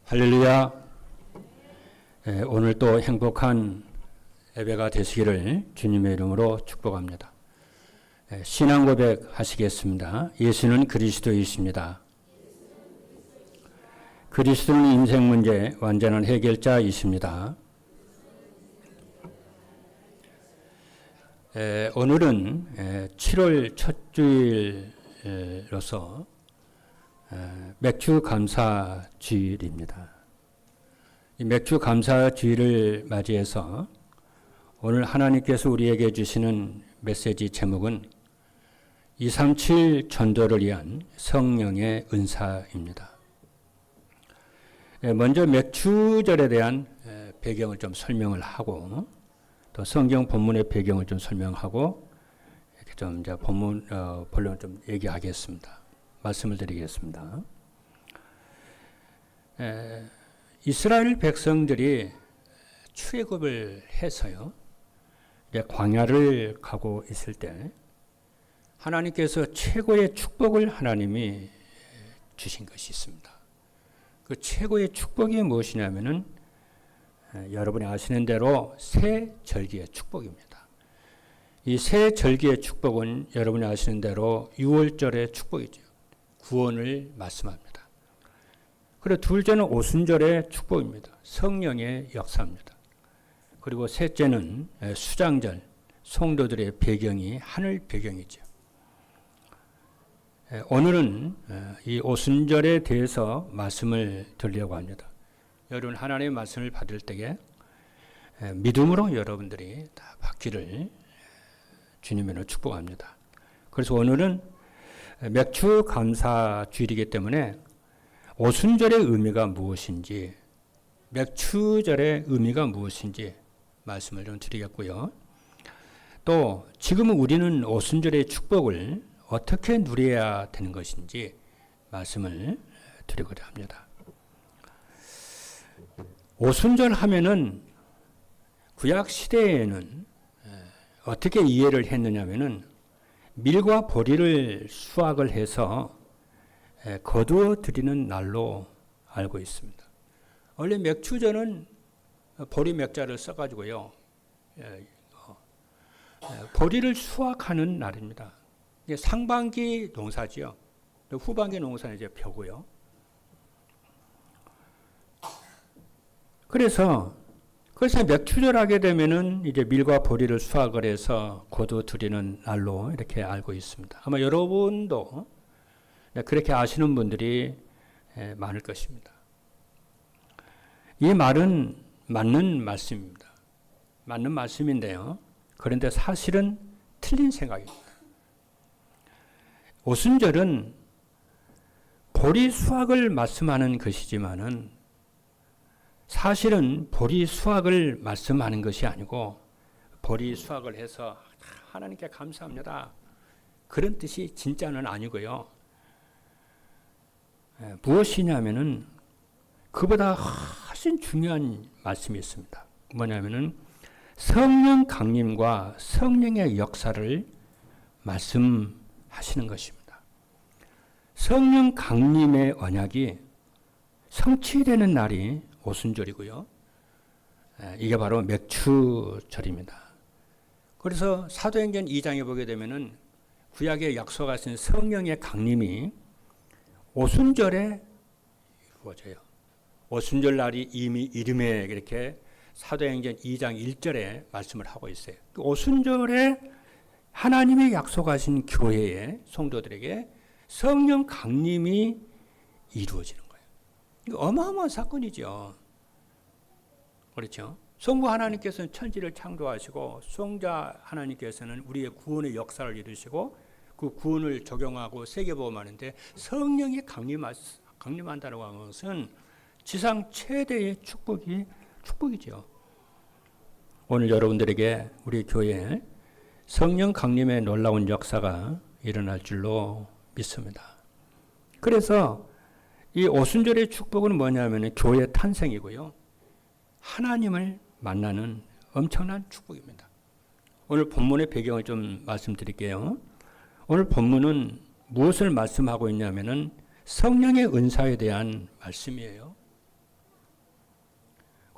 할렐루야. 오늘 또 행복한 예배가 되시기를 주님의 이름으로 축복합니다. 신앙 고백 하시겠습니다. 예수는 그리스도이십니다. 그리스도는 인생 문제 완전한 해결자이십니다. 오늘은 7월 첫 주일로서 맥주 감사 주일입니다. 이 맥주 감사 주일을 맞이해서 오늘 하나님께서 우리에게 주시는 메시지 제목은 237 전도를 위한 성령의 은사입니다. 먼저 맥주절에 대한 배경을 좀 설명을 하고 또 성경 본문의 배경을 좀 설명하고 이렇게 좀 이제 본문 본론을 좀 얘기하겠습니다. 말씀을 드리겠습니다. 이스라엘 백성들이 출애굽을 해서요, 이제 광야를 가고 있을 때 하나님께서 최고의 축복을 하나님이 주신 것이 있습니다. 그 최고의 축복이 무엇이냐면은 여러분이 아시는 대로 새 절기의 축복입니다. 이 새 절기의 축복은 여러분이 아시는 대로 6월절의 축복이죠. 구원을 말씀합니다. 그리고 둘째는 오순절의 축복입니다. 성령의 역사입니다. 그리고 셋째는 수장절, 성도들의 배경이 하늘 배경이죠. 오늘은 이 오순절에 대해서 말씀을 드리려고 합니다. 여러분 하나님의 말씀을 받을 때에 믿음으로 여러분들이 다 받기를 주님으로 축복합니다. 그래서 오늘은 맥주 감사 주일이기 때문에 오순절의 의미가 무엇인지, 맥주절의 의미가 무엇인지 말씀을 좀 드리겠고요. 또 지금은 우리는 오순절의 축복을 어떻게 누려야 되는 것인지 말씀을 드리고자 합니다. 오순절 하면은 구약 시대에는 어떻게 이해를 했느냐면은 밀과 보리를 수확을 해서 거두어 드리는 날로 알고 있습니다. 원래 맥주전은 보리 맥자를 써가지고요, 보리를 수확하는 날입니다. 상반기 농사지요. 후반기 농사는 이제 펴고요. 그래서 맥주절 하게 되면은 이제 밀과 보리를 수확을 해서 거두어 드리는 날로 이렇게 알고 있습니다. 아마 여러분도 그렇게 아시는 분들이 많을 것입니다. 이 말은 맞는 말씀입니다. 맞는 말씀인데요. 그런데 사실은 틀린 생각입니다. 오순절은 보리 수확을 말씀하는 것이지만은 사실은 보리 수확을 말씀하는 것이 아니고 보리 수확을 해서 하나님께 감사합니다, 그런 뜻이 진짜는 아니고요. 무엇이냐면은 그보다 훨씬 중요한 말씀이 있습니다. 뭐냐면은 성령 강림과 성령의 역사를 말씀하시는 것입니다. 성령 강림의 언약이 성취되는 날이 오순절이고요. 이게 바로 맥주절입니다. 그래서 사도행전 2장에 보게 되면은 구약에 약속하신 성령의 강림이 오순절에 이루어져요. 오순절 날이 이미 이름에 이렇게 사도행전 2장 1절에 말씀을 하고 있어요. 그 오순절에 하나님이 약속하신 교회의 성도들에게 성령 강림이 이루어지는 거예요. 이거 어마어마한 사건이죠. 그렇죠? 성부 하나님께서는 천지를 창조하시고 성자 하나님께서는 우리의 구원의 역사를 이루시고 그 구원을 적용하고 세계보험하는데 성령이 강림한다고 하는 것은 지상 최대의 축복이죠. 오늘 여러분들에게 우리 교회에 성령 강림의 놀라운 역사가 일어날 줄로 믿습니다. 그래서 이 오순절의 축복은 뭐냐면 교회 탄생이고요, 하나님을 만나는 엄청난 축복입니다. 오늘 본문의 배경을 좀 말씀드릴게요. 오늘 본문은 무엇을 말씀하고 있냐면은 성령의 은사에 대한 말씀이에요.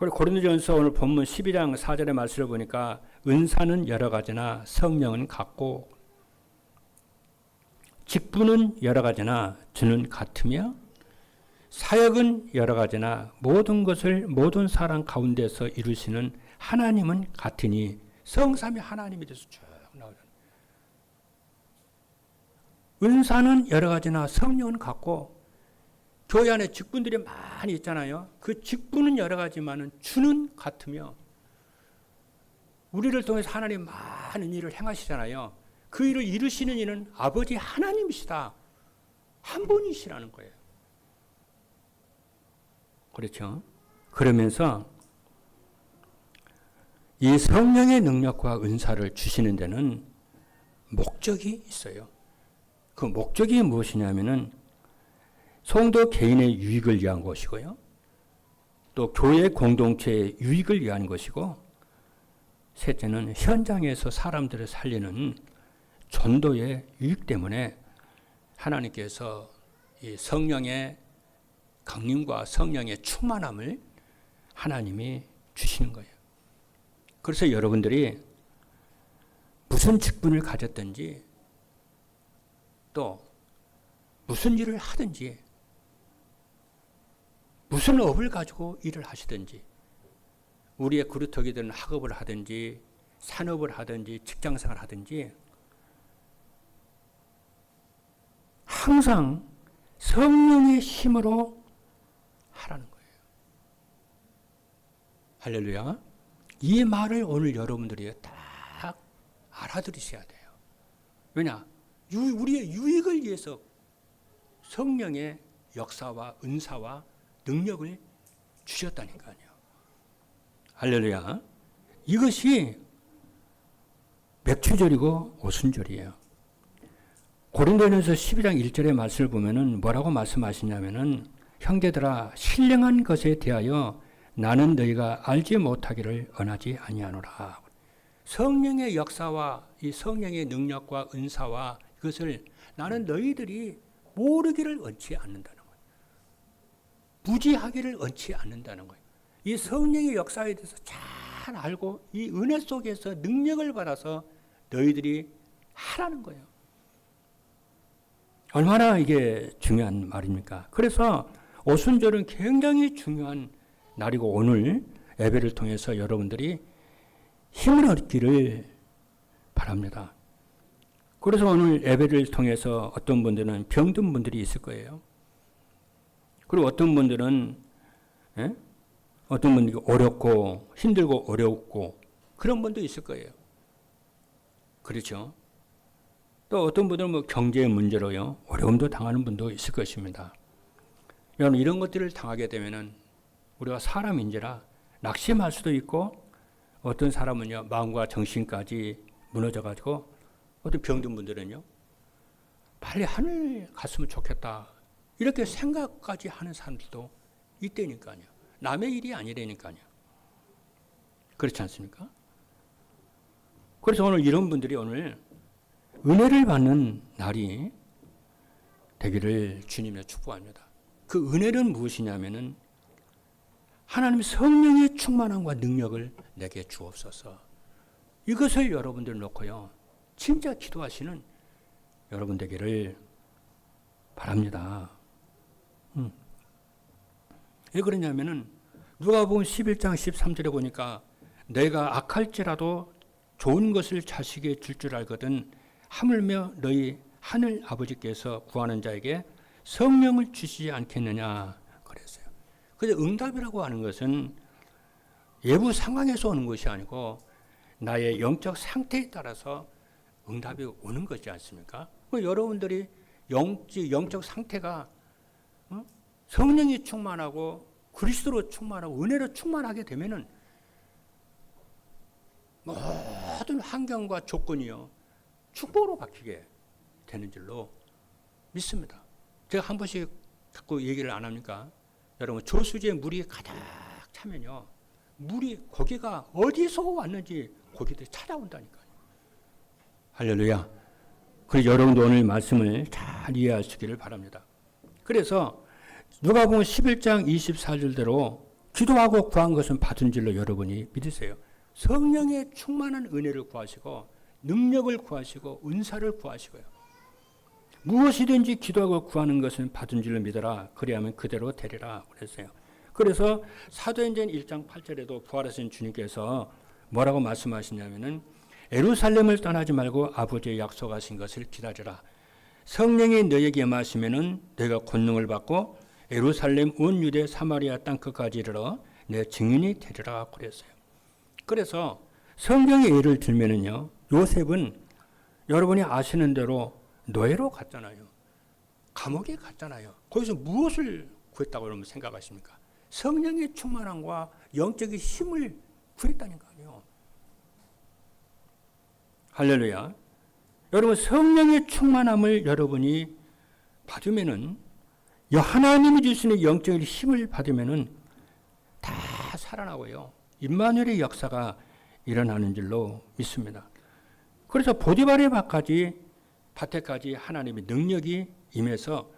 그리고 고린도전서 오늘 본문 12장 4절의 말씀을 보니까 은사는 여러 가지나 성령은 같고 직분은 여러 가지나 주는 같으며 사역은 여러 가지나 모든 것을 모든 사람 가운데서 이루시는 하나님은 같으니 성삼위 하나님에 대해서 쭉 나오잖아요. 은사는 여러 가지나 성령은 같고 교회 안에 직분들이 많이 있잖아요. 그 직분은 여러 가지만은 주는 같으며 우리를 통해서 하나님 많은 일을 행하시잖아요. 그 일을 이루시는 이는 아버지 하나님이시다. 한 분이시라는 거예요. 그렇죠? 그러면서 이 성령의 능력과 은사를 주시는 데는 목적이 있어요. 그 목적이 무엇이냐면은 성도 개인의 유익을 위한 것이고요. 또 교회 공동체의 유익을 위한 것이고 셋째는 현장에서 사람들을 살리는 전도의 유익 때문에 하나님께서 이 성령의 강림과 성령의 충만함을 하나님이 주시는 거예요. 그래서 여러분들이 무슨 직분을 가졌든지 또 무슨 일을 하든지 무슨 업을 가지고 일을 하시든지 우리의 그루터기 되는 학업을 하든지 산업을 하든지 직장생활을 하든지 항상 성령의 힘으로 하라는 거예요. 할렐루야. 이 말을 오늘 여러분들이 딱 알아들으셔야 돼요. 왜냐? 우리의 유익을 위해서 성령의 역사와 은사와 능력을 주셨다니까요. 할렐루야. 이것이 맥추절이고 오순절이에요. 고린도전서 12장 1절의 말씀을 보면은 뭐라고 말씀하시냐면은 형제들아 신령한 것에 대하여 나는 너희가 알지 못하기를 원하지 아니하노라. 성령의 역사와 이 성령의 능력과 은사와 이것을 나는 너희들이 모르기를 원치 않는다는 거예요. 무지하기를 원치 않는다는 거예요. 이 성령의 역사에 대해서 잘 알고 이 은혜 속에서 능력을 받아서 너희들이 하라는 거예요. 얼마나 이게 중요한 말입니까? 그래서 오순절은 굉장히 중요한 날이고 오늘 예배를 통해서 여러분들이 힘을 얻기를 바랍니다. 그래서 오늘 예배를 통해서 어떤 분들은 병든 분들이 있을 거예요. 그리고 어떤 분들은 어떤 분들이 어렵고 힘들고 어렵고 그런 분도 있을 거예요. 그렇죠? 또 어떤 분들은 뭐 경제 문제로요 어려움도 당하는 분도 있을 것입니다. 여러분 이런 것들을 당하게 되면은 우리가 사람인지라 낙심할 수도 있고 어떤 사람은요 마음과 정신까지 무너져가지고 어떤 병든 분들은요 빨리 하늘 갔으면 좋겠다 이렇게 생각까지 하는 사람들도 있다니까요. 남의 일이 아니라니까요. 그렇지 않습니까? 그래서 오늘 이런 분들이 오늘 은혜를 받는 날이 되기를 주님의 축복합니다. 그 은혜는 무엇이냐면은 하나님 성령의 충만함과 능력을 내게 주옵소서. 이것을 여러분들 놓고요. 진짜 기도하시는 여러분 되기를 바랍니다. 왜 그러냐면은 누가복음 11장 13절에 보니까 내가 악할지라도 좋은 것을 자식에게 줄 줄 알거든 하물며 너희 하늘 아버지께서 구하는 자에게 성령을 주시지 않겠느냐 그랬어요. 그래서 응답이라고 하는 것은 외부 상황에서 오는 것이 아니고 나의 영적 상태에 따라서 응답이 오는 거지 않습니까? 여러분들이 영적 상태가 성령이 충만하고 그리스도로 충만하고 은혜로 충만하게 되면은 모든 환경과 조건이요 축복으로 바뀌게 되는 줄로 믿습니다. 제가 한 번씩 자꾸 얘기를 안 합니까? 여러분 저수지에 물이 가득 차면요 물이 고기가 어디서 왔는지 고기들이 찾아온다니까요. 할렐루야. 그래서 여러분도 오늘 말씀을 잘 이해하시기를 바랍니다. 그래서 누가복음 11장 24절대로 기도하고 구한 것은 받은 줄로 여러분이 믿으세요. 성령의 충만한 은혜를 구하시고 능력을 구하시고 은사를 구하시고요. 무엇이든지 기도하고 구하는 것은 받은 줄로 믿어라. 그리하면 그대로 되리라 그랬어요. 그래서 사도행전 1장 8절에도 부활하신 주님께서 뭐라고 말씀하시냐면은 예루살렘을 떠나지 말고 아버지의 약속하신 것을 기다리라. 성령이 너에게 임하시면은 너희가 권능을 받고 예루살렘 온 유대 사마리아 땅 끝까지 이르러 내 증인이 되리라 그랬어요. 그래서 성경의 예를 들면은요, 요셉은 여러분이 아시는 대로 노예로 갔잖아요. 감옥에 갔잖아요. 거기서 무엇을 구했다고 여러분 생각하십니까? 성령의 충만함과 영적인 힘을 구했다니까요. 할렐루야. 여러분 성령의 충만함을 여러분이 받으면은 하나님이 주시는 영적인 힘을 받으면은 다 살아나고요. 임마누엘의 역사가 일어나는 줄로 믿습니다. 그래서 보디발의 밭에까지 하나님의 능력이 임해서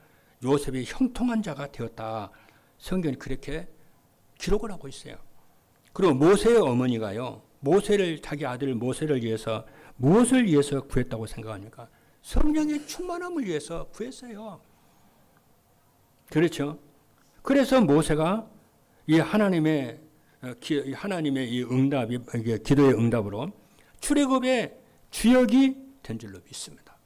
요셉이 형통한 자가 되었다. 성경이 그렇게 기록을 하고 있어요. 그리고 모세의 어머니가요, 자기 아들 모세를 위해서 무엇을 위해서 구했다고 생각합니까? 성령의 충만함을 위해서 구했어요. 그렇죠? 그래서 모세가 이 하나님의 이 응답이, 기도의 응답으로 출애굽의 주역이 된 줄로 믿습니다.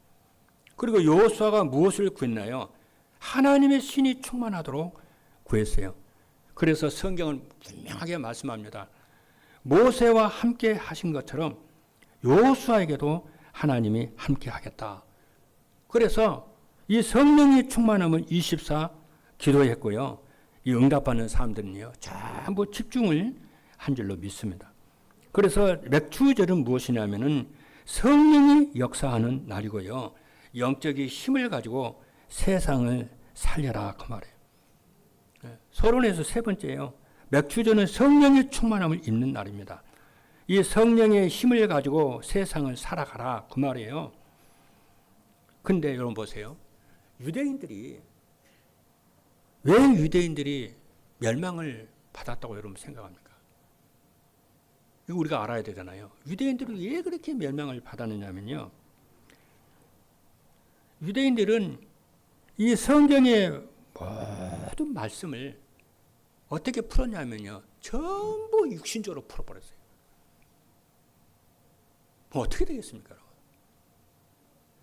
그리고 여호수아가 무엇을 구했나요? 하나님의 신이 충만하도록 구했어요. 그래서 성경은 분명하게 말씀합니다. 모세와 함께 하신 것처럼 여호수아에게도 하나님이 함께 하겠다. 그래서 이 성령의 충만함은 24 기도했고요. 이 응답받는 사람들은요, 전부 집중을 한 줄로 믿습니다. 그래서 맥주절은 무엇이냐면은 성령이 역사하는 날이고요. 영적인 힘을 가지고 세상을 살려라 그 말이에요. 서론에서 세 번째예요. 맥주절은 성령의 충만함을 입는 날입니다. 이 성령의 힘을 가지고 세상을 살아가라 그 말이에요. 근데 여러분 보세요. 왜 유대인들이 멸망을 받았다고 여러분 생각합니까? 이거 우리가 알아야 되잖아요. 유대인들이 왜 그렇게 멸망을 받았느냐면요. 유대인들은 이 성경의 모든 말씀을 어떻게 풀었냐면요. 전부 육신적으로 풀어버렸어요. 어떻게 되겠습니까?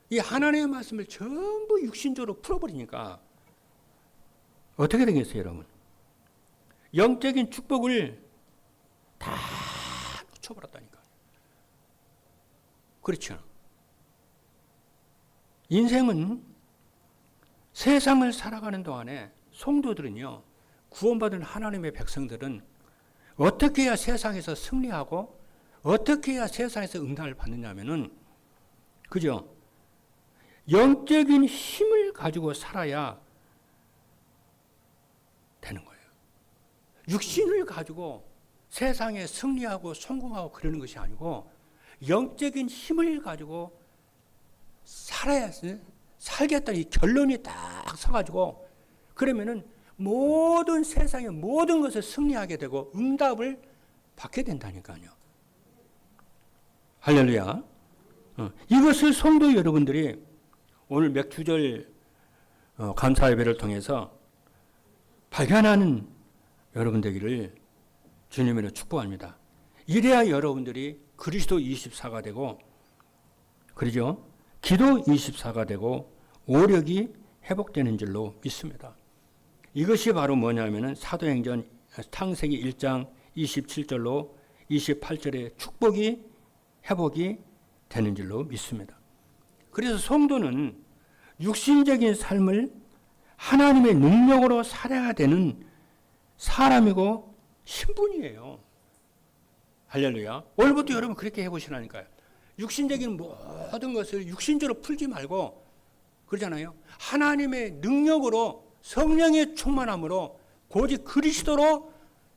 이 하나님의 말씀을 전부 육신적으로 풀어버리니까 어떻게 되겠어요, 여러분? 영적인 축복을 다 놓쳐버렸다니까. 그렇죠. 인생은 세상을 살아가는 동안에 성도들은요, 구원받은 하나님의 백성들은 어떻게 해야 세상에서 승리하고 어떻게 해야 세상에서 응답을 받느냐면은, 그죠? 영적인 힘을 가지고 살아야 되는 거예요. 육신을 가지고 세상에 승리하고 성공하고 그러는 것이 아니고 영적인 힘을 가지고 살아야 살겠다는 이 결론이 딱 서가지고 그러면은 모든 세상의 모든 것을 승리하게 되고 응답을 받게 된다니까요. 할렐루야. 이것을 성도 여러분들이 오늘 맥주절 감사 예배를 통해서 발견하는 여러분 되기를 주님으로 축복합니다. 이래야 여러분들이 그리스도 24가 되고, 그러죠? 기도 24가 되고 오력이 회복되는 줄로 믿습니다. 이것이 바로 뭐냐면은 사도행전 창세기 1장 27절로 28절의 축복이 회복이 되는 줄로 믿습니다. 그래서 성도는 육신적인 삶을 하나님의 능력으로 살아야 되는 사람이고 신분이에요. 할렐루야. 오늘부터 여러분 그렇게 해보시라니까요. 육신적인 모든 것을 육신적으로 풀지 말고 그러잖아요. 하나님의 능력으로 성령의 충만함으로 오직 그리스도로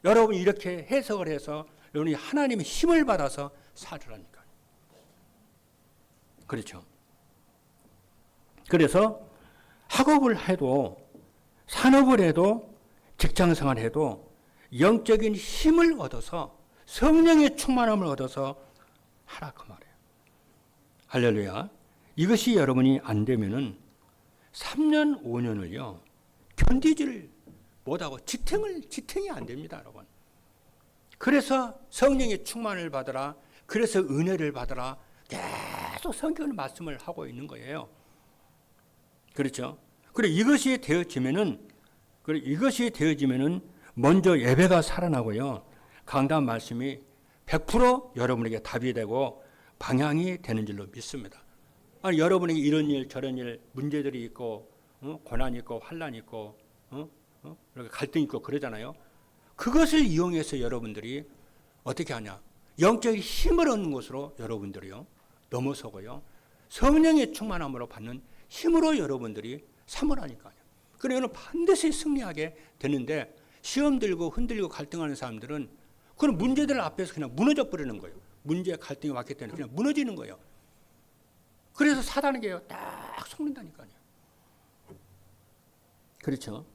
여러분이 이렇게 해석을 해서 여러분이 하나님의 힘을 받아서 살으라니까요. 그렇죠. 그래서 학업을 해도 산업을 해도 직장생활을 해도 영적인 힘을 얻어서 성령의 충만함을 얻어서 하라 그 말이에요. 할렐루야. 이것이 여러분이 안 되면은 3년 5년을요 견디지를 못하고 지탱이 안 됩니다, 여러분. 그래서 성령의 충만을 받으라. 그래서 은혜를 받으라. 계속 성경 말씀을 하고 있는 거예요. 그렇죠? 그리고 이것이 되어지면은 먼저 예배가 살아나고요. 강단 말씀이 100% 여러분에게 답이 되고 방향이 되는 줄로 믿습니다. 아니, 여러분에게 이런 일 저런 일 문제들이 있고 고난이 있고 환난이 있고 갈등이 있고 그러잖아요. 그것을 이용해서 여러분들이 어떻게 하냐? 영적인 힘을 얻는 것으로 여러분들이요 넘어서고요. 성령의 충만함으로 받는 힘으로 여러분들이 삼으라니까요. 그러면 반드시 승리하게 되는데 시험 들고 흔들리고 갈등하는 사람들은 그런 문제들 앞에서 그냥 무너져 버리는 거예요. 문제 갈등이 왔기 때문에 그냥 무너지는 거예요. 그래서 사단에게 딱 속는다니까요. 그렇죠?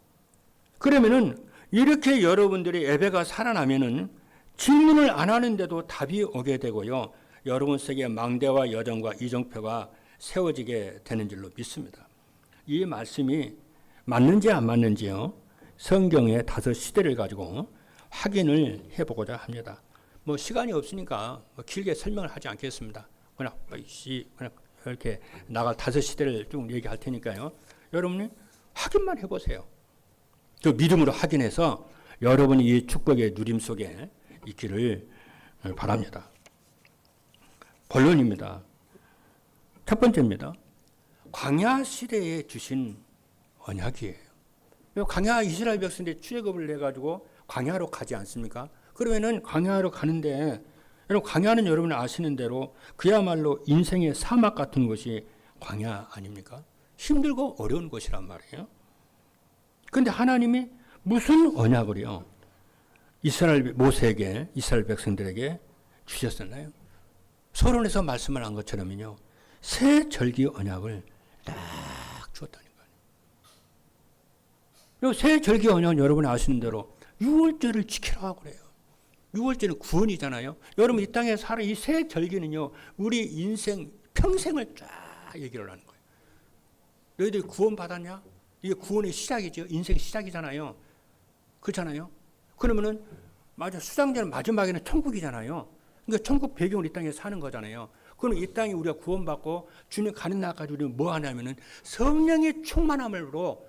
그러면은 이렇게 여러분들이 예배가 살아나면은 질문을 안 하는데도 답이 오게 되고요. 여러분 속에 망대와 여정과 이정표가 세워지게 되는 줄로 믿습니다. 이 말씀이 맞는지 안 맞는지요. 성경의 5시대를 가지고 확인을 해보고자 합니다. 뭐 시간이 없으니까 길게 설명을 하지 않겠습니다. 그냥 이렇게 나갈 5시대를 쭉 얘기할 테니까요. 여러분이 확인만 해보세요. 그 믿음으로 확인해서 여러분이 이 축복의 누림 속에 있기를 바랍니다. 본론입니다. 첫 번째입니다. 광야 시대에 주신 언약이에요. 광야 이스라엘 백성들이 출애굽을 해가지고 광야로 가지 않습니까? 그러면은 광야로 가는데 여러분 광야는 여러분이 아시는 대로 그야말로 인생의 사막 같은 곳이 광야 아닙니까? 힘들고 어려운 곳이란 말이에요. 그런데 하나님이 무슨 언약을요? 모세에게 이스라엘 백성들에게 주셨었나요? 서론에서 말씀을 한 것처럼요. 새 절기 언약을 딱 주었다는 거예요. 새 절기 언약은 여러분이 아시는 대로 6월절을 지키라고 그래요. 6월절은 구원이잖아요. 여러분 이 땅에 살아 이 새 절기는요. 우리 인생 평생을 쫙 얘기를 하는 거예요. 너희들이 구원 받았냐? 이게 구원의 시작이죠. 인생의 시작이잖아요. 그렇잖아요. 그러면은 맞아 수장제는 마지막에는 천국이잖아요. 그러니까 천국 배경으로 이 땅에 사는 거잖아요. 그럼 이 땅에 우리가 구원받고 주님 가는 날까지 우리는 뭐 하냐면은 성령의 충만함으로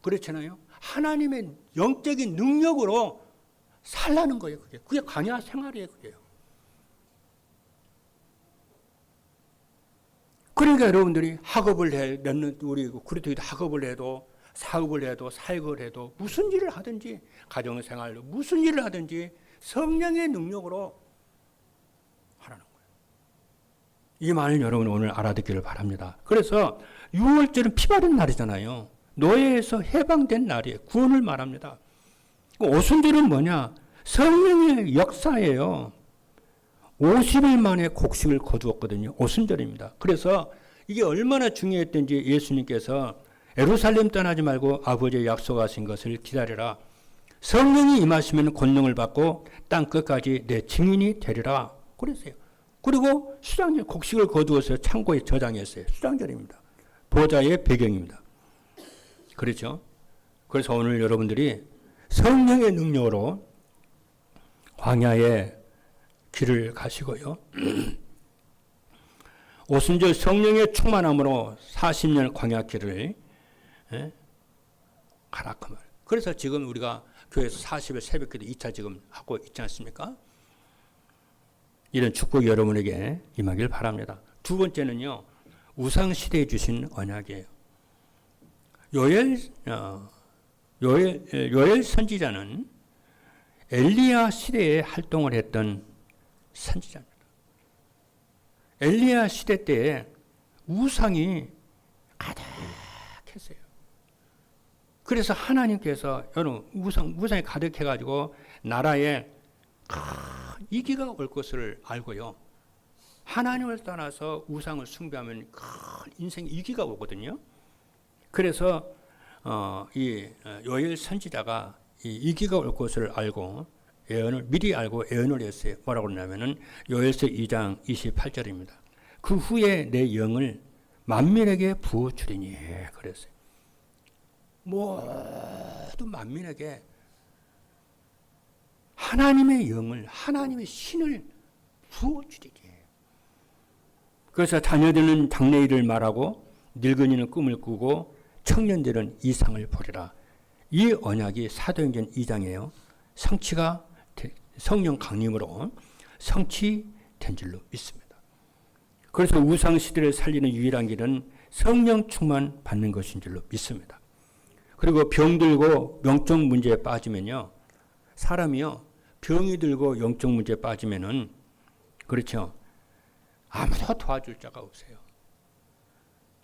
그렇잖아요. 하나님의 영적인 능력으로 살라는 거예요. 그게 광야 생활이에요. 그게요. 그러니까 여러분들이 학업을 해, 우리 그리스도인도 학업을 해도 사업을 해도 사역을 해도 무슨 일을 하든지 가정생활로 무슨 일을 하든지 성령의 능력으로 하라는 거예요. 이 말을 여러분 오늘 알아듣기를 바랍니다. 그래서 6월절은 피바른 날이잖아요. 노예에서 해방된 날이에요. 구원을 말합니다. 오순절은 뭐냐? 성령의 역사예요. 50일 만에 곡식을 거두었거든요. 오순절입니다. 그래서 이게 얼마나 중요했던지 예수님께서 예루살렘 떠나지 말고 아버지의 약속하신 것을 기다리라. 성령이 임하시면 권능을 받고 땅 끝까지 내 증인이 되리라. 그랬어요. 그리고 수장절 곡식을 거두어서 창고에 저장했어요. 수장절입니다. 보좌의 배경입니다. 그렇죠? 그래서 오늘 여러분들이 성령의 능력으로 광야의 길을 가시고요. 오순절 성령의 충만함으로 40년 광야 길을 가라 그 말. 그래서 지금 우리가 교회에서 40일 새벽기도 2차 지금 하고 있지 않습니까? 이런 축복이 여러분에게 임하길 바랍니다. 두 번째는요. 우상 시대에 주신 언약이에요. 요엘 선지자는 엘리야 시대에 활동을 했던 선지자입니다. 엘리야 시대 때에 우상이 가득했어요. 그래서 하나님께서 여러분 우상이 가득해가지고 나라에 이기가 올 것을 알고요. 하나님을 떠나서 우상을 숭배하면 큰 인생 이기가 오거든요. 그래서 이 요엘 선지자가 이 위기가 올 것을 알고 미리 알고 예언을 했어요. 뭐라고 그러냐면은 요엘서 2장 28절입니다. 그 후에 내 영을 만민에게 부어 주리니 그랬어요. 모든 만민에게 하나님의 영을, 하나님의 신을 부어 주리니. 그래서 자녀들은 장래일을 말하고 늙은이는 꿈을 꾸고 청년들은 이상을 보리라. 이 언약이 사도행전 2장이에요. 성령 강림으로 성취된 줄로 믿습니다. 그래서 우상시대를 살리는 유일한 길은 성령 충만 받는 것인 줄로 믿습니다. 그리고 병들고 영적 문제에 빠지면요. 사람이요. 병이 들고 영적 문제에 빠지면은 그렇죠. 아무도 도와줄 자가 없어요.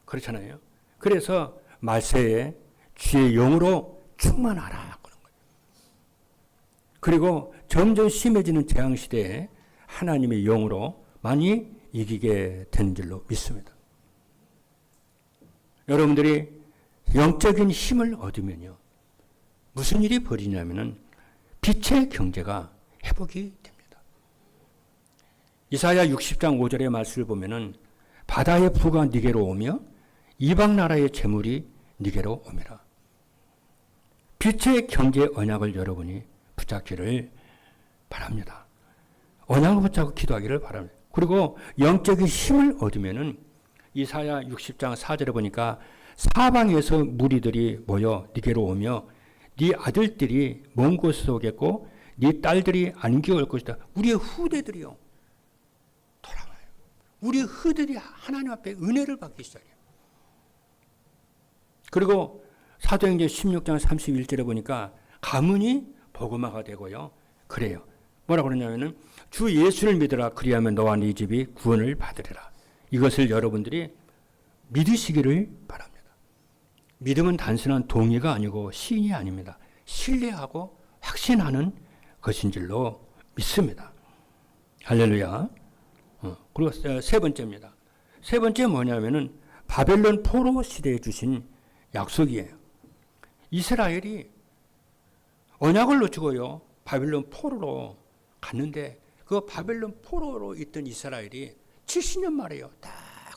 그렇잖아요. 그래서 말세에 주의 영으로 충만하라 그런 거예요. 그리고 점점 심해지는 재앙 시대에 하나님의 영으로 많이 이기게 되는 줄로 믿습니다. 여러분들이 영적인 힘을 얻으면요. 무슨 일이 벌이냐면은 빛의 경제가 회복이 됩니다. 이사야 60장 5절의 말씀을 보면은 바다의 부가 네게로 오며 이방 나라의 재물이 네게로 오미라. 빛의 경제 언약을 여러분이 붙잡기를 바랍니다. 언약을 붙잡고 기도하기를 바랍니다. 그리고 영적인 힘을 얻으면은 이사야 60장 4절에 보니까 사방에서 무리들이 모여 네게로 오며 네 아들들이 먼 곳에서 오겠고 네 딸들이 안겨 올 것이다. 우리의 후대들이요. 돌아와요. 우리의 후대들이 하나님 앞에 은혜를 받기 시작해요. 그리고 사도행전 16장 31절에 보니까 가문이 복음화가 되고요. 그래요. 뭐라고 그러냐면은 주 예수를 믿으라. 그리하면 너와 네 집이 구원을 받으리라. 이것을 여러분들이 믿으시기를 바랍니다. 믿음은 단순한 동의가 아니고 시인이 아닙니다. 신뢰하고 확신하는 것인 줄로 믿습니다. 할렐루야. 그리고 세 번째입니다. 세 번째 뭐냐면은 바벨론 포로 시대에 주신 약속이에요. 이스라엘이 언약을 놓치고요. 바벨론 포로로 갔는데 그 바벨론 포로로 있던 이스라엘이 70년 만에요. 딱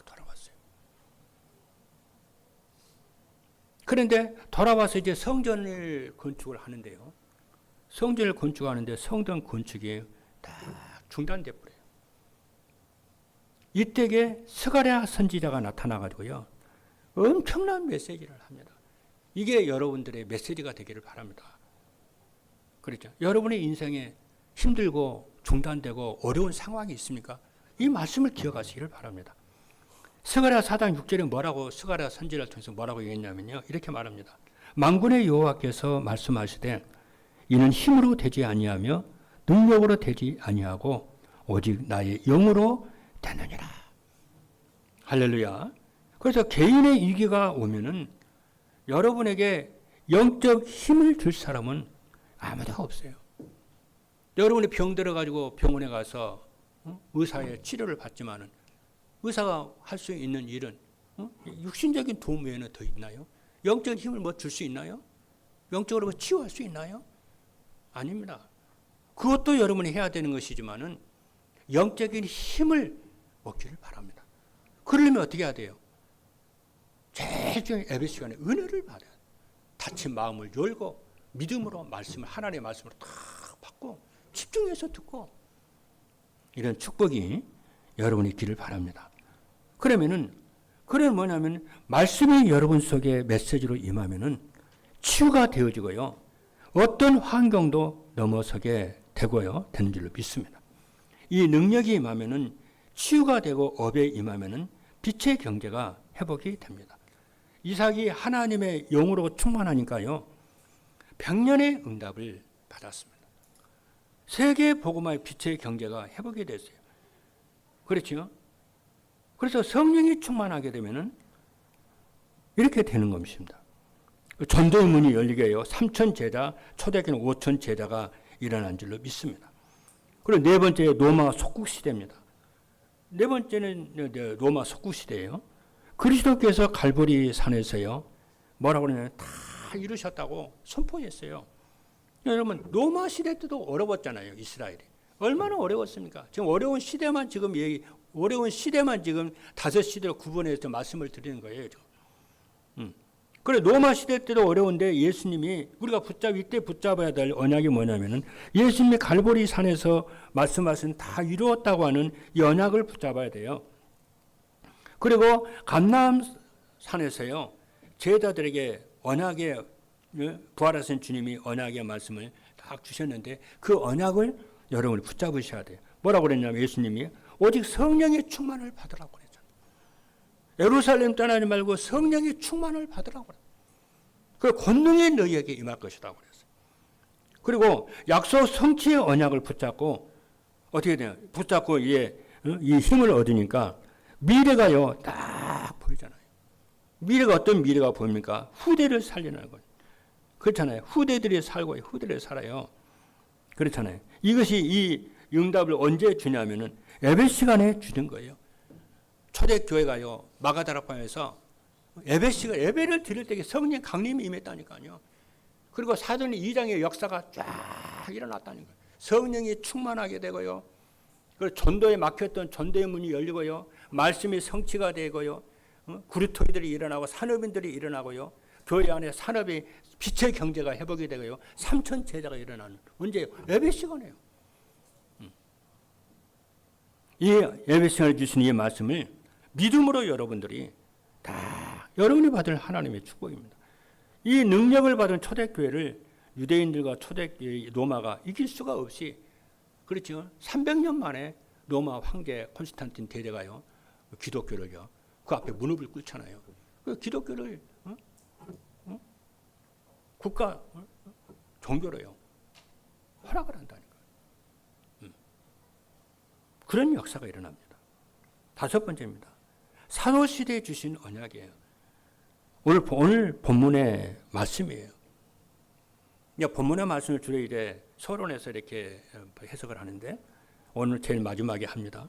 돌아왔어요. 그런데 돌아와서 이제 성전을 건축을 하는데요. 성전을 건축하는데 성전 건축이 딱 중단돼 버려요. 이때에 스가랴 선지자가 나타나가지고요. 엄청난 메시지를 합니다. 이게 여러분들의 메시지가 되기를 바랍니다. 그렇죠. 여러분의 인생에 힘들고 중단되고 어려운 상황이 있습니까? 이 말씀을 기억하시기를 바랍니다. 스가랴 4장 6절에 뭐라고 스가랴 선지자를 통해서 뭐라고 얘기했냐면요. 이렇게 말합니다. 만군의 여호와께서 말씀하시되 이는 힘으로 되지 아니하며 능력으로 되지 아니하고 오직 나의 영으로 되느니라. 할렐루야. 그래서 개인의 위기가 오면은 여러분에게 영적 힘을 줄 사람은 아무도 없어요. 여러분이 병 들어가지고 병원에 가서 의사의 치료를 받지만은 의사가 할 수 있는 일은 육신적인 도움 외에는 더 있나요? 영적인 힘을 뭐 줄 수 있나요? 영적으로 뭐 치유할 수 있나요? 아닙니다. 그것도 여러분이 해야 되는 것이지만은 영적인 힘을 얻기를 바랍니다. 그러려면 어떻게 해야 돼요? 제일 중요한 예배 시간에 은혜를 받아야 돼요. 다친 마음을 열고 믿음으로 말씀을 하나님의 말씀으로 딱 받고 집중해서 듣고 이런 축복이 여러분이 있기를 바랍니다. 그러면 뭐냐면 말씀이 여러분 속에 메시지로 임하면은 치유가 되어지고요. 어떤 환경도 넘어서게 되고요. 되는 줄로 믿습니다. 이 능력이 임하면은 치유가 되고 업에 임하면은 빛의 경제가 회복이 됩니다. 이삭이 하나님의 영으로 충만하니까요. 100년의 응답을 받았습니다. 세계 복음화의 빛의 경제가 회복이 됐어요. 그렇죠? 그래서 성령이 충만하게 되면은 이렇게 되는 것입니다. 전도의 문이 열리게 해요. 3천 제자, 초대교회는 5천 제자가 일어난 줄로 믿습니다. 그리고 네 번째 로마 속국 시대입니다. 네 번째는 로마 속국 시대예요. 그리스도께서 갈보리 산에서요. 뭐라고 그러냐면 다 이루셨다고 선포했어요. 여러분 로마 시대 때도 어려웠잖아요. 이스라엘이. 얼마나 어려웠습니까? 지금 어려운 시대만 지금 다섯 시대로 구분해서 말씀을 드리는 거예요. 그래 로마 시대 때도 어려운데 예수님이 우리가 이때 붙잡아야 될 언약이 뭐냐면은 예수님이 갈보리 산에서 말씀하신 다 이루었다고 하는 이 언약을 붙잡아야 돼요. 그리고 감람 산에서요 제자들에게 언약의 부활하신 주님이 언약의 말씀을 딱 주셨는데 그 언약을 여러분이 붙잡으셔야 돼요. 뭐라고 그랬냐면 예수님이 오직 성령의 충만을 받으라고 그랬잖아요. 예루살렘 떠나지 말고 성령의 충만을 받으라고 그래요. 그 권능이 너희에게 임할 것이라고 그랬어요. 그리고 약속 성취의 언약을 붙잡고 어떻게 돼요? 붙잡고 이 힘을 얻으니까 미래가요 딱 보이잖아요. 미래가 어떤 미래가 보입니까? 후대를 살리는 거예요. 그렇잖아요. 후대들이 살고 후대를 살아요. 그렇잖아요. 이것이 이 응답을 언제 주냐면은 예배 시간에 주는 거예요. 초대교회가요 마가다락방에서 예배를 드릴 때 성령 강림이 임했다니까요. 그리고 사도행 2장의 역사가 쫙 일어났다니까요. 성령이 충만하게 되고요. 그리고 전도에 막혔던 전도의 문이 열리고요. 말씀이 성취가 되고요. 구루토이들이 일어나고 산업인들이 일어나고요. 교회 안에 산업이 빛의 경제가 회복이 되고요. 3천 제자가 일어나는 언제 예배 시간이에요. 이 예배 시간을 주신 이 말씀을 믿음으로 여러분들이 다 여러분이 받을 하나님의 축복입니다. 이 능력을 받은 초대교회를 유대인들과 초대교회 로마가 이길 수가 없이 그렇죠. 300년 만에 로마 황제 콘스탄틴 대대가요. 기독교를요. 그 앞에 무릎을 꿇잖아요. 그 기독교를 국가 종교로요. 허락을 한다니까요. 그런 역사가 일어납니다. 다섯 번째입니다. 사도시대에 주신 언약이에요. 오늘 본문의 말씀이에요. 본문의 말씀을 주로 이제 서론에서 이렇게 해석을 하는데 오늘 제일 마지막에 합니다.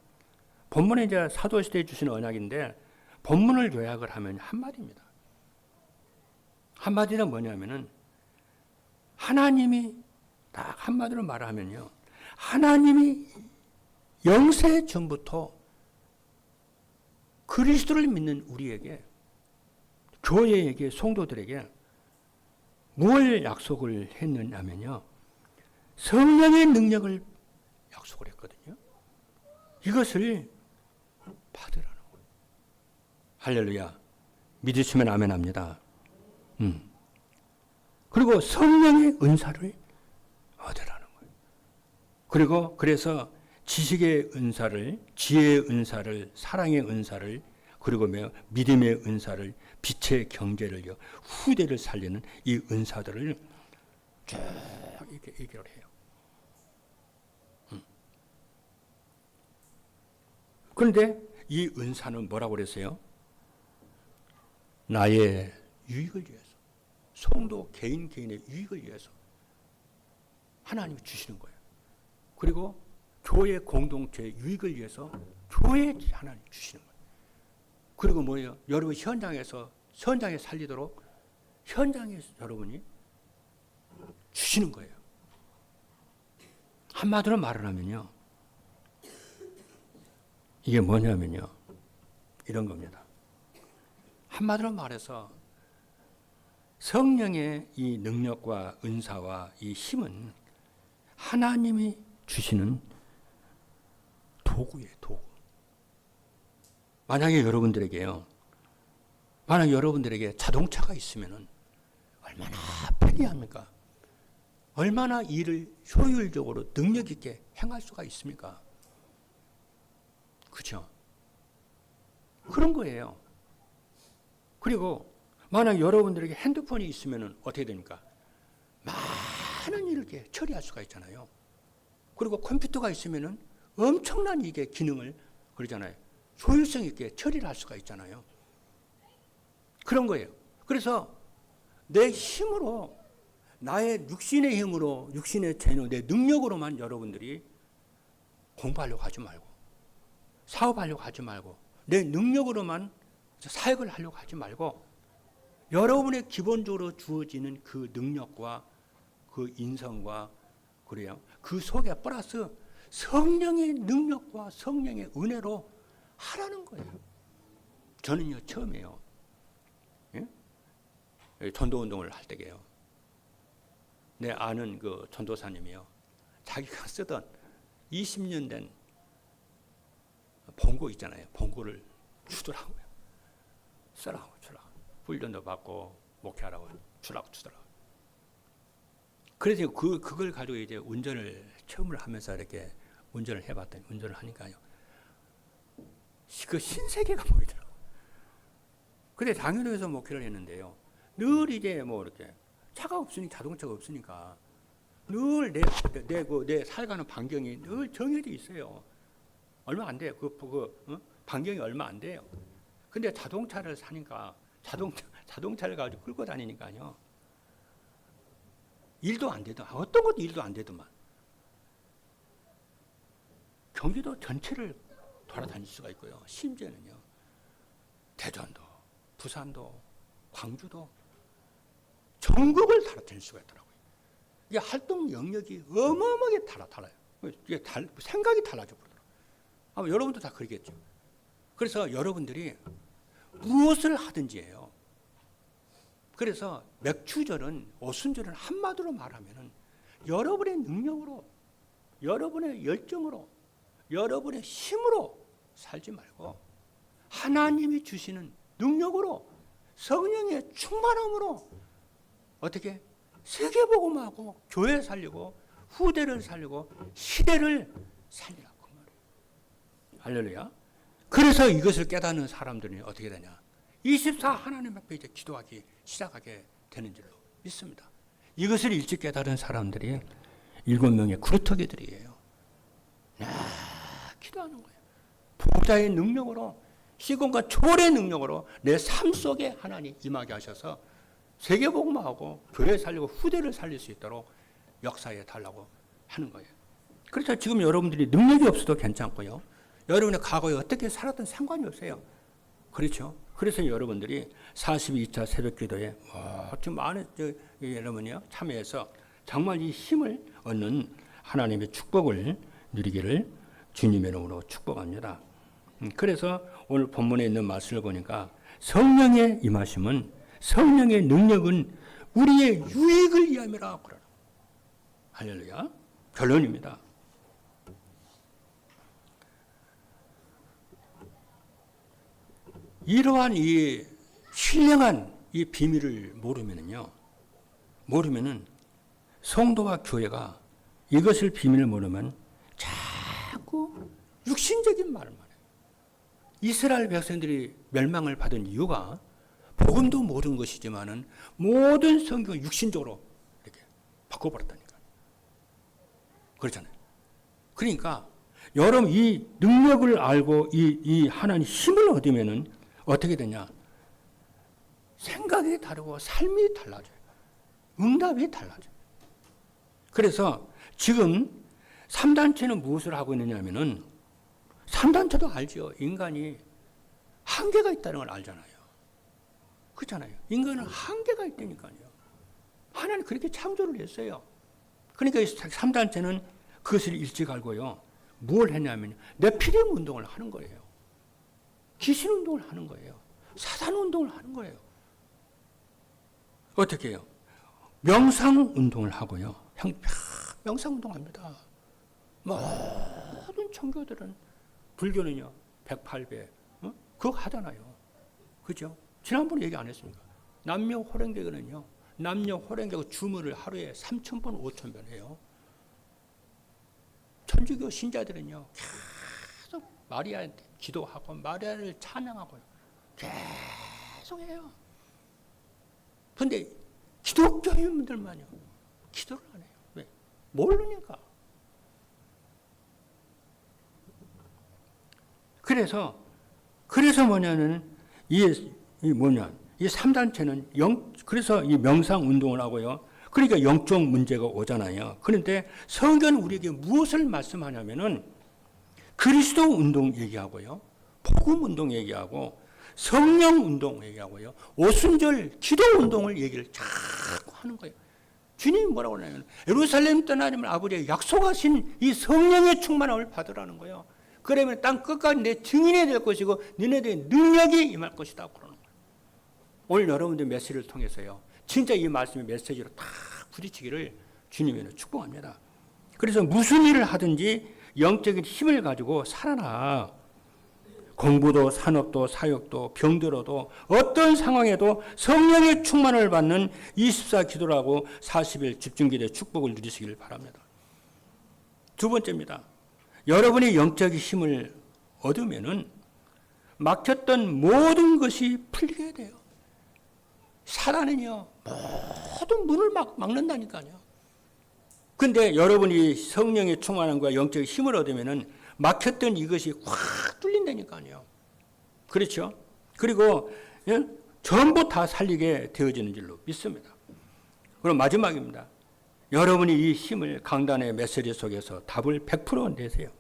본문에 이제 사도시대에 주신 언약인데 본문을 요약을 하면 한마디입니다. 한마디는 뭐냐면은 하나님이 딱 한마디로 말하면요. 하나님이 영세 전부터 그리스도를 믿는 우리에게 교회에게 성도들에게 무엇을 약속을 했느냐면요. 성령의 능력을 약속을 했거든요. 이것을 받으라는 거예요. 할렐루야. 믿으시면 아멘 합니다. 그리고 성령의 은사를 얻으라는 거예요. 그리고 그래서 지식의 은사를, 지혜의 은사를, 사랑의 은사를, 그리고 믿음의 은사를, 빛의 경제를요, 후대를 살리는 이 은사들을 쭉 이렇게 얘기를 해요. 그런데 이 은사는 뭐라고 그랬어요? 나의 유익을 위해서, 성도 개인의 유익을 위해서 하나님이 주시는 거예요. 그리고 교회 공동체의 유익을 위해서 교회에 하나님이 주시는 거예요. 그리고 뭐예요? 여러분 현장에 살리도록 현장에 여러분이 주시는 거예요. 한마디로 말을 하면요. 이게 뭐냐면요. 이런 겁니다. 한마디로 말해서 성령의 이 능력과 은사와 이 힘은 하나님이 주시는 도구예요, 도구. 만약에 여러분들에게 자동차가 있으면 얼마나 편리합니까? 얼마나 일을 효율적으로 능력 있게 행할 수가 있습니까? 그렇죠? 그런 거예요. 그리고 만약 여러분들에게 핸드폰이 있으면 어떻게 됩니까? 많은 일을 이렇게 처리할 수가 있잖아요. 그리고 컴퓨터가 있으면 엄청난 이게 기능을 그러잖아요. 효율성 있게 처리를 할 수가 있잖아요. 그런 거예요. 그래서 내 힘으로, 나의 육신의 힘으로, 육신의 재능, 내 능력으로만 여러분들이 공부하려고 하지 말고, 사업하려고 하지 말고, 내 능력으로만 사역을 하려고 하지 말고, 여러분의 기본적으로 주어지는 그 능력과 그 인성과 그래요. 그 속에 플러스 성령의 능력과 성령의 은혜로 하라는 거예요. 저는요 처음이에요. 예? 전도운동을 할 때게요. 내 아는 그 전도사님이요. 자기가 쓰던 20년 된 본고 있잖아요. 본고를 주더라고요. 쓰라고 주라고. 훈련도 받고 목회하라고 주더라고요. 그래서 그걸 가지고 이제 운전을 체험을 하면서 이렇게 운전을 해봤더니 운전을 하니까요. 그 신세계가 보이더라고요. 근데 장애도에서 목회를 했는데요. 늘 이제 뭐 이렇게 차가 없으니까 자동차가 없으니까 늘 내 살가는 반경이 늘 정해져 있어요. 얼마 안 돼요. 반경이 얼마 안 돼요. 근데 자동차를 사니까 자동차를 가지고 끌고 다니니까요. 일도 안 되더. 어떤 것도 일도 안 되더만. 경기도 전체를 돌아다닐 수가 있고요. 심지어는요. 대전도, 부산도, 광주도 전국을 달아다닐 수가 있더라고요. 이게 활동 영역이 어마어마하게 달라요. 이게 생각이 달라져 버리더라고요. 아마 여러분도 다 그러겠죠. 그래서 여러분들이 무엇을 하든지 해요. 그래서 맥추절은 오순절은 한마디로 말하면은 여러분의 능력으로, 여러분의 열정으로, 여러분의 힘으로 살지 말고 하나님이 주시는 능력으로 성령의 충만함으로 어떻게 세계복음하고 교회 살리고 후대를 살리고 시대를 살리라고 말이에요. 할렐루야. 그래서 이것을 깨닫는 사람들이 어떻게 되냐? 24 하나님 앞에 이제 기도하기 시작하게 되는 줄로 믿습니다. 이것을 일찍 깨달은 사람들이 7명의 구루터기들이에요. 기도하는 거예요. 보좌의 능력으로 시공과 초월의 능력으로 내 삶 속에 하나님 임하게 하셔서 세계복음화하고 교회 살리고 후대를 살릴 수 있도록 역사해 달라고 하는 거예요. 그래서 지금 여러분들이 능력이 없어도 괜찮고요. 여러분의 과거에 어떻게 살았던 상관이 없어요. 그렇죠. 그래서 여러분들이 42차 새벽기도에 좀 많은 여러분이요 참여해서 정말 이 힘을 얻는 하나님의 축복을 누리기를 주님의 이름으로 축복합니다. 그래서 오늘 본문에 있는 말씀을 보니까 성령의 임하심은 성령의 능력은 우리의 유익을 위함이라 그러라. 할렐루야. 결론입니다. 이러한 이 신령한 이 비밀을 모르면은 성도와 교회가 이것을 비밀을 모르면 자꾸 육신적인 말을 해요. 이스라엘 백성들이 멸망을 받은 이유가 복음도 모르는 것이지만은 모든 성경을 육신적으로 이렇게 바꿔버렸다니까. 그렇잖아요. 그러니까 여러분 이 능력을 알고 이 하나님 힘을 얻으면은 어떻게 되냐? 생각이 다르고 삶이 달라져요. 응답이 달라져요. 그래서 지금 3단체는 무엇을 하고 있느냐면은 3단체도 알죠. 인간이 한계가 있다는 걸 알잖아요. 그렇잖아요. 인간은 한계가 있다니까요. 하나님 그렇게 창조를 했어요. 그러니까 3단체는 그것을 일찍 알고요. 뭘 했냐면 네피림 운동을 하는 거예요. 귀신 운동을 하는 거예요. 사단 운동을 하는 거예요. 어떻게 해요? 명상 운동을 하고요. 명상 운동합니다. 모든 종교들은 불교는요. 108배 그거 하잖아요. 그죠? 지난번에 얘기 안 했습니까? 남녀 호랭개는요. 남녀 호랭개가 주문을 하루에 3,000번, 5,000번 해요. 천주교 신자들은요. 계속 마리아한테 기도하고 마리아를 찬양하고요. 계속 해요. 그런데 기독교인들만요. 기도를 안 해요. 왜? 모르니까. 그래서 뭐냐면 이 3단체는 그래서 이 명상 운동을 하고요. 그러니까 영적 문제가 오잖아요. 그런데 성경은 우리에게 무엇을 말씀하냐면은 그리스도 운동 얘기하고요. 복음 운동 얘기하고 성령 운동 얘기하고요. 오순절 기도 운동을 얘기를 자꾸 하는 거예요. 주님이 뭐라고 하냐면 예루살렘 떠나려면 아버지가 약속하신 이 성령의 충만함을 받으라는 거예요. 그러면 땅 끝까지 내 증인이 될 것이고 너네들의 능력이 임할 것이다 그러는 거예요. 오늘 여러분들 메시지를 통해서요. 진짜 이 말씀의 메시지로 다 부딪히기를 주님이 축복합니다. 그래서 무슨 일을 하든지 영적인 힘을 가지고 살아라. 공부도 산업도 사역도 병들어도 어떤 상황에도 성령의 충만을 받는 24 기도라고 40일 집중기도의 축복을 누리시길 바랍니다. 두 번째입니다. 여러분이 영적인 힘을 얻으면은 막혔던 모든 것이 풀리게 돼요. 사단은요, 모든 문을 막는다니까요. 근데 여러분이 성령의 충만함과 영적인 힘을 얻으면은 막혔던 이것이 확 뚫린다니까요. 그렇죠? 그리고 전부 다 살리게 되어지는 줄로 믿습니다. 그럼 마지막입니다. 여러분이 이 힘을 강단의 메시지 속에서 답을 100% 내세요.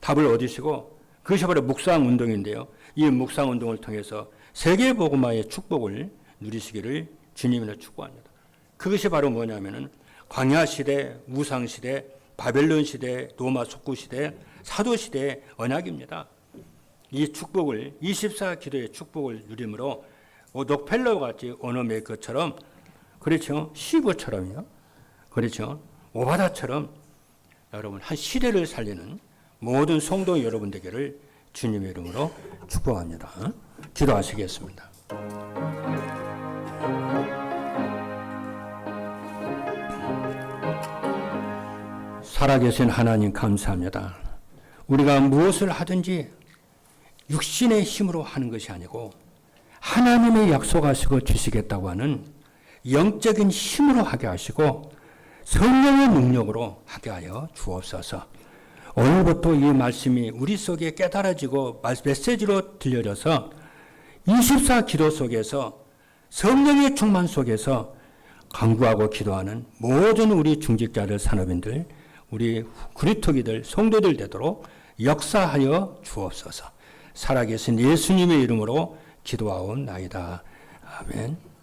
답을 얻으시고 그것이 바로 묵상 운동인데요. 이 묵상 운동을 통해서 세계복음화의 축복을 누리시기를 주님으로 축복합니다. 그것이 바로 뭐냐면은 광야 시대, 우상 시대, 바벨론 시대, 로마 속국 시대, 사도 시대의 언약입니다. 이 축복을 24 기도의 축복을 누림으로 록펠러 같이 언어 메이커처럼 그렇죠. 시보처럼요. 그렇죠. 오바다처럼 여러분 한 시대를 살리는 모든 성도 여러분 되기를 주님의 이름으로 축복합니다. 기도하시겠습니다. 살아계신 하나님 감사합니다. 우리가 무엇을 하든지 육신의 힘으로 하는 것이 아니고 하나님의 약속하시고 주시겠다고 하는 영적인 힘으로 하게 하시고 성령의 능력으로 하게 하여 주옵소서. 오늘부터 이 말씀이 우리 속에 깨달아지고 메시지로 들려져서 24 기도 속에서 성령의 충만 속에서 간구하고 기도하는 모든 우리 중직자들, 산업인들, 우리 그리스도인들, 성도들 되도록 역사하여 주옵소서. 살아계신 예수님의 이름으로 기도하옵나이다. 아멘.